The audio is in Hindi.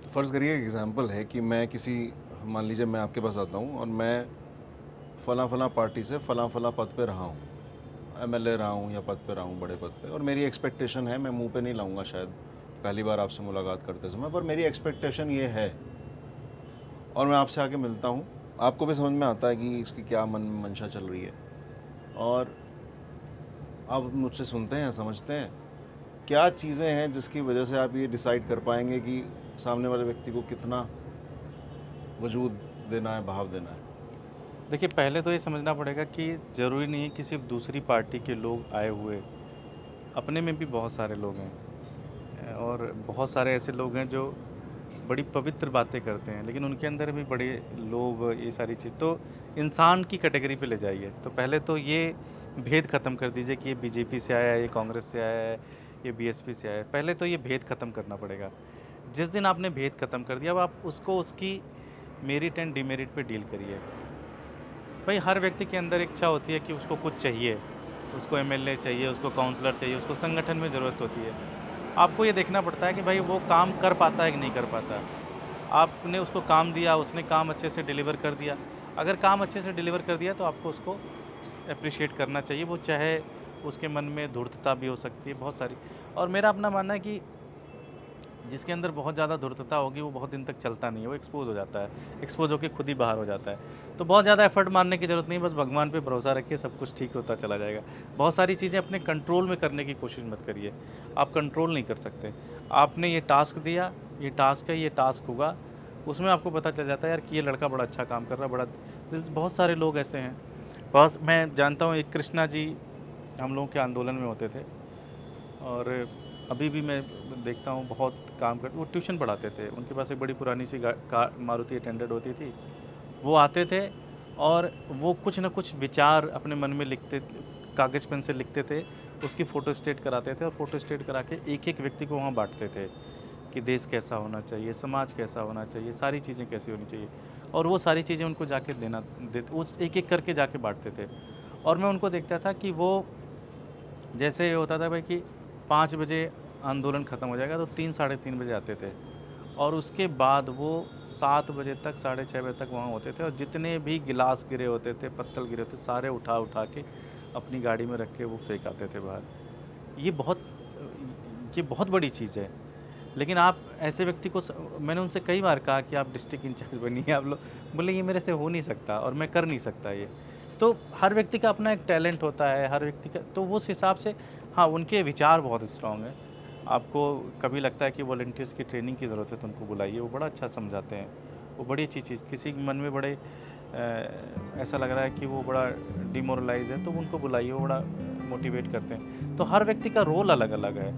फ़र्ज़ करिए एक एग्ज़ाम्पल है कि मैं किसी मान लीजिए मैं आपके पास आता हूँ और मैं फ़लाँ-फ़लाँ पार्टी से फ़लाँ-फ़लाँ पद पे रहा हूँ। एमएलए रहा हूँ या पद पे रहा हूँ, बड़े पद पे, और मेरी एक्सपेक्टेशन है, मैं मुँह पे नहीं लाऊँगा शायद पहली बार आपसे मुलाकात करते समय, पर मेरी एक्सपेक्टेशन ये है और मैं आपसे आके मिलता हूँ। आपको भी समझ में आता है कि इसकी क्या मन में मंशा चल रही है और आप मुझसे सुनते हैं, समझते हैं। क्या चीज़ें हैं जिसकी वजह से आप ये डिसाइड कर पाएँगे कि सामने वाले व्यक्ति को कितना वजूद देना है, भाव देना है? देखिए, पहले तो ये समझना पड़ेगा कि ज़रूरी नहीं है कि सिर्फ़ दूसरी पार्टी के लोग आए हुए, अपने में भी बहुत सारे लोग हैं। और बहुत सारे ऐसे लोग हैं जो बड़ी पवित्र बातें करते हैं, लेकिन उनके अंदर भी बड़े लोभ, ये सारी चीज़ तो इंसान की कैटेगरी पे ले जाइए। तो पहले तो ये भेद ख़त्म कर दीजिए कि ये बीजेपी से आया है, ये कांग्रेस से आया है, ये बीएसपी से आया है। पहले तो ये भेद ख़त्म करना पड़ेगा। जिस दिन आपने भेद ख़त्म कर दिया, अब आप उसको उसकी मेरिट एंड डिमेरिट पे डील करिए। भाई, हर व्यक्ति के अंदर इच्छा होती है कि उसको कुछ चाहिए, उसको एमएलए चाहिए, उसको काउंसलर चाहिए, उसको संगठन में ज़रूरत होती है। आपको ये देखना पड़ता है कि भाई वो काम कर पाता है कि नहीं कर पाता। आपने उसको काम दिया, उसने काम अच्छे से डिलीवर कर दिया। अगर काम अच्छे से डिलीवर कर दिया तो आपको उसको एप्रिशिएट करना चाहिए, वो चाहे उसके मन में धूर्तता भी हो सकती है, बहुत सारी। और मेरा अपना मानना है कि जिसके अंदर बहुत ज़्यादा धूर्तता होगी, वो बहुत दिन तक चलता नहीं है, वो एक्सपोज़ हो जाता है। एक्सपोज़ होके खुद ही बाहर हो जाता है। तो बहुत ज़्यादा एफ़र्ट मारने की ज़रूरत नहीं है, बस भगवान पे भरोसा रखिए, सब कुछ ठीक होता चला जाएगा। बहुत सारी चीज़ें अपने कंट्रोल में करने की कोशिश मत करिए, आप कंट्रोल नहीं कर सकते। आपने ये टास्क दिया, ये टास्क है, ये टास्क होगा, उसमें आपको पता चल जाता है यार कि ये लड़का बड़ा अच्छा काम कर रहा है, बहुत सारे लोग ऐसे हैं। बहुत मैं जानता हूँ, एक कृष्णा जी हम लोगों के आंदोलन में होते थे और अभी भी मैं देखता हूँ बहुत काम कर वो ट्यूशन पढ़ाते थे। उनके पास एक बड़ी पुरानी सी मारुति अटेंडेड होती थी। वो आते थे और वो कुछ न कुछ विचार अपने मन में लिखते, कागज़ पेन से लिखते थे, उसकी फ़ोटो स्टेट कराते थे और फ़ोटो स्टेट करा के एक-एक व्यक्ति को वहाँ बाँटते थे कि देश कैसा होना चाहिए, समाज कैसा होना चाहिए, सारी चीज़ें कैसी होनी चाहिए। और वो सारी चीज़ें उनको जाके देना दे उस एक-एक करके जाके बाँटते थे। और मैं उनको देखता था कि वो जैसे ये होता था भाई कि 5 बजे आंदोलन ख़त्म हो जाएगा तो 3 साढ़े 3 बजे आते थे और उसके बाद वो 7 बजे तक, साढ़े 6 बजे तक वहाँ होते थे और जितने भी गिलास गिरे होते थे, पत्तल गिरे होते, सारे उठा-उठा के अपनी गाड़ी में रख के वो फेंक आते थे बाहर। ये बहुत ये बहुत बड़ी चीज़ है। लेकिन आप ऐसे व्यक्ति को मैंने उनसे कई बार कहा कि आप डिस्ट्रिक्ट इंचार्ज बनिए आप लोग, बोले ये मेरे से हो नहीं सकता और मैं कर नहीं सकता ये। तो हर व्यक्ति का अपना एक टैलेंट होता है, हर व्यक्ति का तो उस हिसाब से हाँ, उनके विचार बहुत स्ट्रॉन्ग हैं। आपको कभी लगता है कि वॉलंटियर्स की ट्रेनिंग की ज़रूरत है तो उनको बुलाइए, वो बड़ा अच्छा समझाते हैं। वो बड़ी अच्छी चीज़ किसी के मन में बड़े ऐसा लग रहा है कि वो बड़ा डिमोरलाइज़ है तो उनको बुलाइए, वो बड़ा मोटिवेट करते हैं। तो हर व्यक्ति का रोल अलग-अलग है।